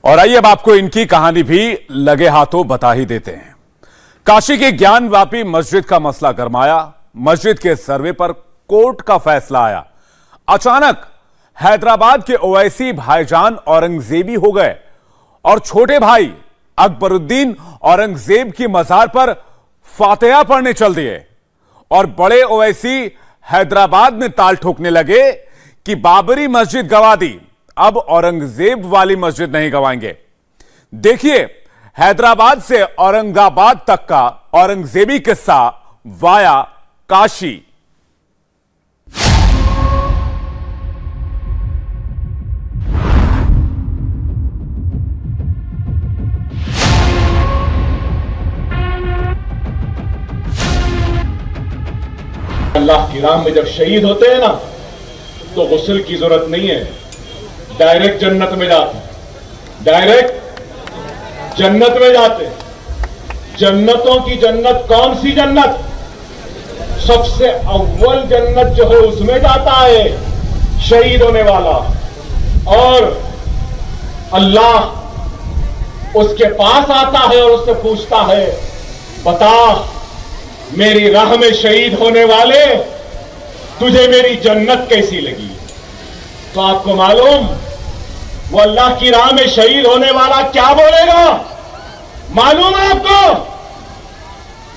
और आइए अब आपको इनकी कहानी भी लगे हाथों बता ही देते हैं। काशी की ज्ञानवापी मस्जिद का मसला गरमाया। मस्जिद के सर्वे पर कोर्ट का फैसला आया। अचानक हैदराबाद के ओवैसी भाईजान औरंगजेबी हो गए और छोटे भाई अकबरुद्दीन औरंगजेब की मजार पर फातिहा पढ़ने चल दिए और बड़े ओवैसी हैदराबाद में ताल ठोकने लगे कि बाबरी मस्जिद गंवा दी, अब औरंगजेब वाली मस्जिद नहीं गंवाएंगे। देखिए हैदराबाद से औरंगाबाद तक का औरंगजेबी किस्सा वाया काशी। अल्लाह की राह में जब शहीद होते हैं ना तो गुस्ल की जरूरत नहीं है, डायरेक्ट जन्नत में जाते हैं, डायरेक्ट जन्नत में जाते हैं। जन्नतों की जन्नत कौन सी जन्नत? सबसे अव्वल जन्नत जो है उसमें जाता है शहीद होने वाला, और अल्लाह उसके पास आता है और उससे पूछता है, बता मेरी राह में शहीद होने वाले तुझे मेरी जन्नत कैसी लगी? तो आपको मालूम वो अल्लाह की राह में शहीद होने वाला क्या बोलेगा? मालूम है आपको?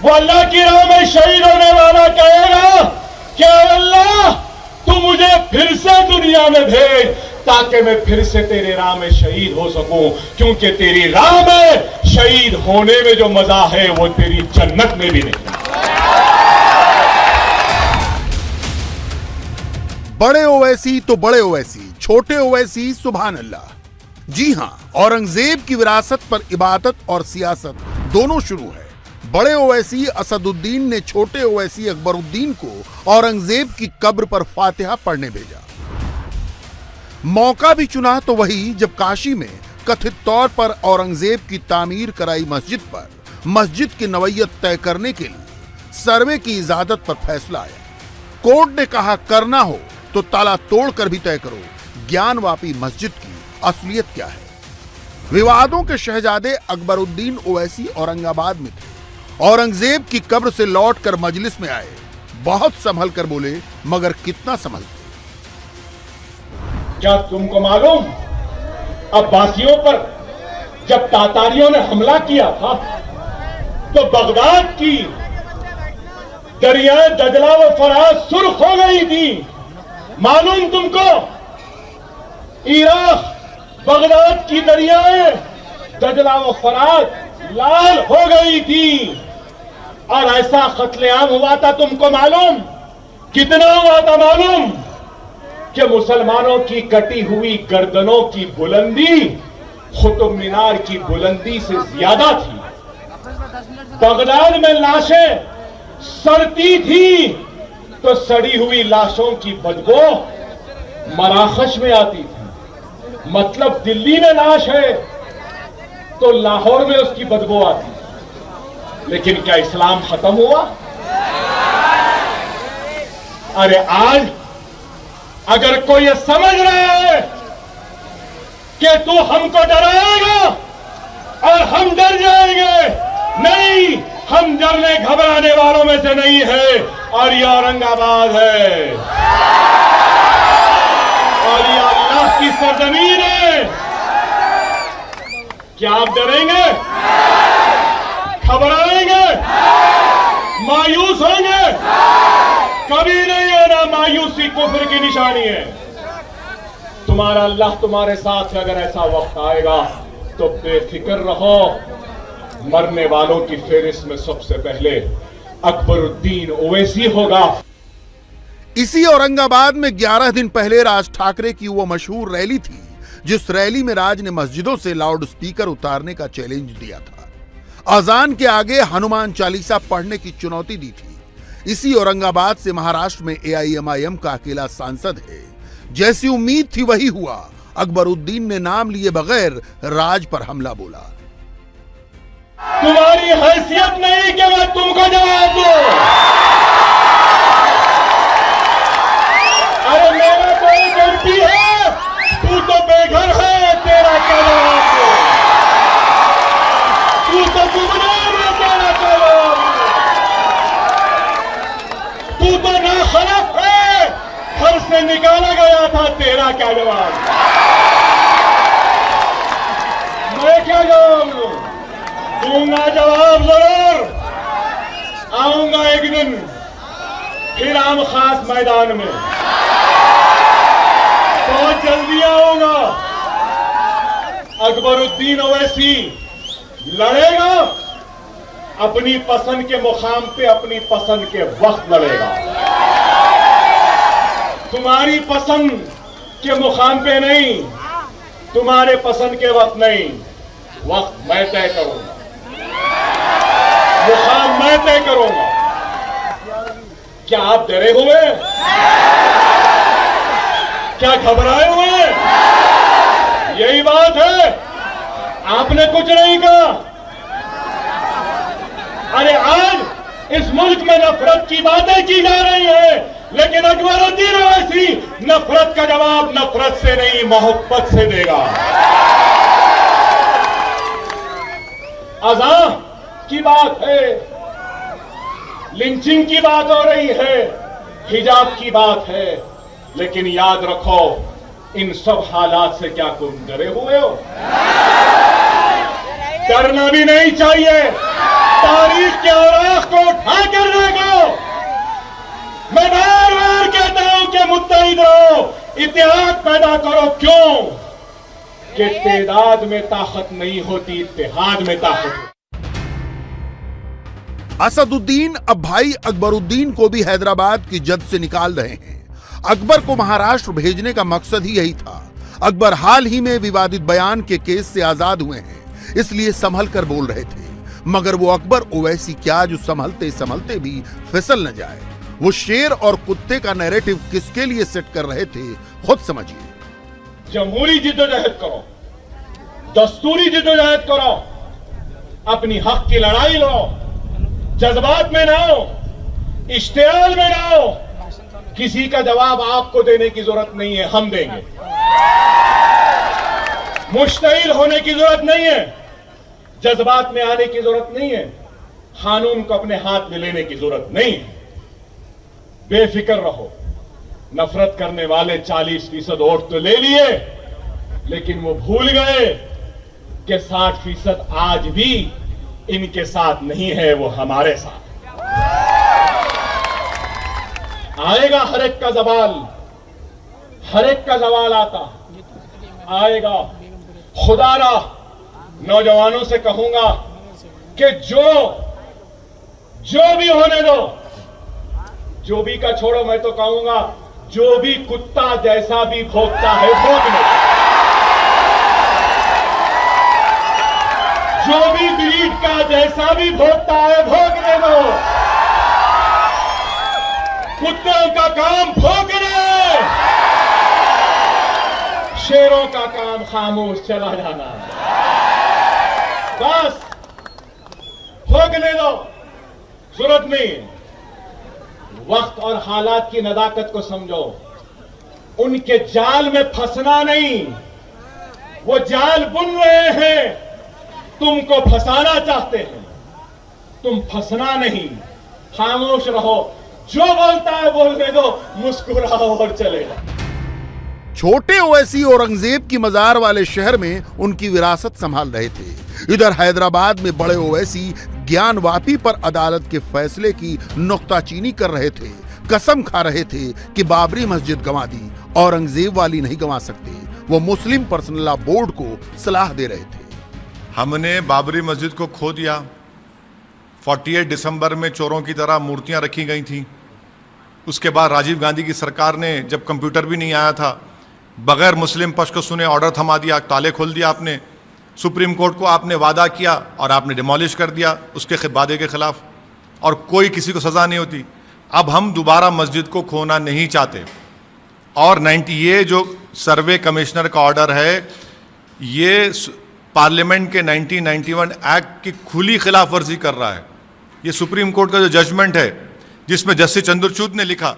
वो अल्लाह की राह में शहीद होने वाला कहेगा कि अल्लाह तू मुझे फिर से दुनिया में भेज ताकि मैं फिर से तेरे राह में शहीद हो सकूं, क्योंकि तेरी राह में शहीद होने में जो मजा है वो तेरी जन्नत में भी नहीं। बड़े ओवैसी तो बड़े ओवैसी, छोटे ओवैसी सुभान अल्लाह। जी हां, औरंगजेब की विरासत पर इबादत और सियासत दोनों शुरू है। बड़े ओवैसी असदुद्दीन ने छोटे ओवैसी अकबरुद्दीन को औरंगजेब की कब्र पर फातिहा पढ़ने भेजा। मौका भी चुना तो वही जब काशी में कथित तौर पर औरंगजेब की तामीर कराई मस्जिद पर मस्जिद की नवैयत तय करने के लिए सर्वे की इजाजत पर फैसला आया। कोर्ट ने कहा करना हो तो ताला तोड़कर भी तय करो ज्ञानवापी मस्जिद की असलियत क्या है। विवादों के शहजादे अकबरुद्दीन ओवैसी औरंगाबाद में थे। औरंगजेब की कब्र से लौटकर मजलिस में आए, बहुत संभल कर बोले, मगर कितना संभलते? क्या तुमको मालूम अब्बासियों पर जब तातारियों ने हमला किया था तो बगदाद की दरियाएं दजला व फरात सुर्ख हो गई थी। मालूम तुमको? इराक बगदाद की दरियाएं दजला व फरात लाल हो गई थी और ऐसा कत्लेआम हुआ था। तुमको मालूम कितना हुआ था? मालूम कि मुसलमानों की कटी हुई गर्दनों की बुलंदी कुतुब मीनार की बुलंदी से ज्यादा थी। बगदाद में लाशें सड़ती थी तो सड़ी हुई लाशों की बदबू मराकश में आती थी। मतलब दिल्ली में लाश है तो लाहौर में उसकी बदबू आती। लेकिन क्या इस्लाम खत्म हुआ? अरे आज अगर कोई ये समझ रहा है कि तू हमको डराएगा और हम डर जाएंगे, नहीं, हम डरने घबराने वालों में से नहीं है। और ये औरंगाबाद है और ये अल्लाह की सरजमीन है। क्या आप डरेंगे? घबराएंगे? मायूस होंगे? कभी नहीं होना। मायूसी कुफ्र की निशानी है। तुम्हारा अल्लाह तुम्हारे साथ है। अगर ऐसा वक्त आएगा तो बेफिक्र रहो, मरने वालों की फेहरिस्त में सबसे पहले अकबरुद्दीन ओवैसी होगा। इसी औरंगाबाद में 11 दिन पहले राज ठाकरे की वो मशहूर रैली थी जिस रैली में राज ने मस्जिदों से लाउड स्पीकर उतारने का चैलेंज दिया था। अजान के आगे हनुमान चालीसा पढ़ने की चुनौती दी थी। इसी औरंगाबाद से महाराष्ट्र में AIMIM का अकेला सांसद है। जैसी उम्मीद थी वही हुआ। अकबरुद्दीन ने नाम लिए बगैर राज पर हमला बोला। तुम्हारी हैसियत नहीं कि मैं तुमको जवाब दूं। अरे मेरा कोई गलती है, तू तो बेघर है, तेरा क्या जवाब दूं? शाम खास मैदान में बहुत जल्दी आऊंगा। अकबरुद्दीन ओवैसी लड़ेगा, अपनी पसंद के मुकाम पे अपनी पसंद के वक्त लड़ेगा। तुम्हारी पसंद के मुकाम पे नहीं, तुम्हारे पसंद के वक्त नहीं, वक्त मैं तय करूंगा, मुकाम मैं तय करूंगा। क्या आप डरे हुए, क्या घबराए हुए? यही बात है, आपने कुछ नहीं कहा। अरे आज इस मुल्क में नफरत की बातें की जा रही है, लेकिन अकबरुद्दीन ओवैसी नफरत का जवाब नफरत से नहीं, मोहब्बत से देगा। अज़ा की बात है, लिंचिंग की बात हो रही है, हिजाब की बात है, लेकिन याद रखो इन सब हालात से क्या तुम डरे हुए हो? डरना भी नहीं चाहिए। तारीख के औराख को उठा कर देखो। मैं बार बार कहता हूं कि मुत्तहिद रहो, इत्तेहाद पैदा करो। क्यों? कि तादाद में ताकत नहीं होती, इत्तेहाद में ताकत होती। असदुद्दीन अब भाई अकबरुद्दीन को भी हैदराबाद की जद से निकाल रहे हैं। अकबर को महाराष्ट्र भेजने का मकसद ही यही था। अकबर हाल ही में विवादित बयान के केस से आजाद हुए हैं, इसलिए संभल कर बोल रहे थे। मगर वो अकबर ओवैसी क्या जो संभलते संभलते भी फिसल न जाए। वो शेर और कुत्ते का नैरेटिव किसके लिए सेट कर रहे थे, खुद समझिए। जमहूरी जिद्दोजहद करो, दस्तूरी जिद्दोजहद करो, अपनी हक की लड़ाई लो, जज्बात में ना हो, इश्तियाल में ना हो। किसी का जवाब आपको देने की जरूरत नहीं है, हम देंगे। मुश्तइल होने की जरूरत नहीं है, जज्बात में आने की जरूरत नहीं है, कानून को अपने हाथ में लेने की जरूरत नहीं है। बेफिक्र रहो। नफरत करने वाले 40% वोट तो ले लिए, लेकिन वो भूल गए कि 60% आज भी इनके साथ नहीं है, वो हमारे साथ। आएगा हर एक का जवाल, हर एक का जवाल आता आएगा। खुदारा नौजवानों से कहूंगा कि जो भी होने दो, जो भी का छोड़ो, मैं तो कहूंगा जो भी कुत्ता जैसा भी भौंकता है भौंकने दो, जो भी ब्रीड का जैसा भी भौंकता है भौंकने दो। कुत्तों का काम भौंकना है, शेरों का काम खामोश चला जाना। बस भौंकने दो, जरूरत नहीं। वक्त और हालात की नदाकत को समझो। उनके जाल में फंसना नहीं, वो जाल बुन रहे हैं, तुमको फंसाना चाहते हैं, तुम फंसना नहीं। खामोश रहो, जो बोलता है बोलने दो, मुस्कुराओ और चलेगा। छोटे ओवैसी औरंगजेब की मजार वाले शहर में उनकी विरासत संभाल रहे थे। इधर हैदराबाद में बड़े ओवैसी ज्ञानवापी पर अदालत के फैसले की नुक्ताचीनी कर रहे थे। कसम खा रहे थे कि बाबरी मस्जिद गंवा दी, औरंगजेब वाली नहीं गंवा सकते। वो मुस्लिम पर्सनल लॉ बोर्ड को सलाह दे रहे थे। हमने बाबरी मस्जिद को खो दिया। 48 दिसंबर में चोरों की तरह मूर्तियां रखी गई थी। उसके बाद राजीव गांधी की सरकार ने, जब कंप्यूटर भी नहीं आया था, बगैर मुस्लिम पक्ष को सुने ऑर्डर थमा दिया, ताले खोल दिया आपने। सुप्रीम कोर्ट को आपने वादा किया और आपने डिमोलिश कर दिया उसके वादे के खिलाफ, और कोई किसी को सज़ा नहीं होती। अब हम दोबारा मस्जिद को खोना नहीं चाहते। और ये जो सर्वे कमिश्नर का ऑर्डर है, ये पार्लियामेंट के 1991 एक्ट की खुली खिलाफ वर्जी कर रहा है। ये सुप्रीम कोर्ट का जो जजमेंट है, जिसमें जस्टिस चंद्रचूड़ ने लिखा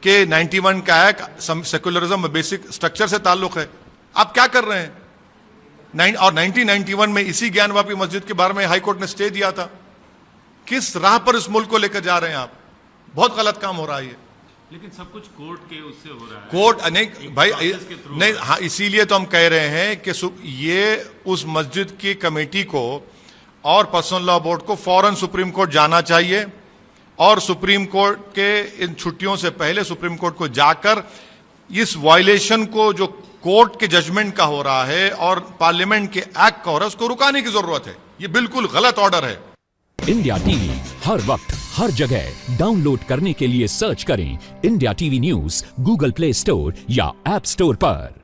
कि 91 का एक्ट सेकुलरिज्म बेसिक स्ट्रक्चर से ताल्लुक है। आप क्या कर रहे हैं? और 1991 में इसी ज्ञानवापी मस्जिद के बारे में हाईकोर्ट ने स्टे दिया था। किस राह पर इस मुल्क को लेकर जा रहे हैं आप? बहुत गलत काम हो रहा है ये। लेकिन सब कुछ कोर्ट के उससे हो रहा है। कोर्ट नहीं भाई, नहीं, हाँ, इसीलिए तो हम कह रहे हैं कि ये उस मस्जिद की कमेटी को और पर्सनल लॉ बोर्ड को फौरन सुप्रीम कोर्ट जाना चाहिए और सुप्रीम कोर्ट के इन छुट्टियों से पहले सुप्रीम कोर्ट को जाकर इस वायलेशन को जो कोर्ट के जजमेंट का हो रहा है और पार्लियामेंट के एक्ट का हो रहा है उसको रुकाने की जरूरत है। ये बिल्कुल गलत ऑर्डर है। इंडिया टीवी हर वक्त हर जगह डाउनलोड करने के लिए सर्च करें India TV news Google play store या ऐप स्टोर पर।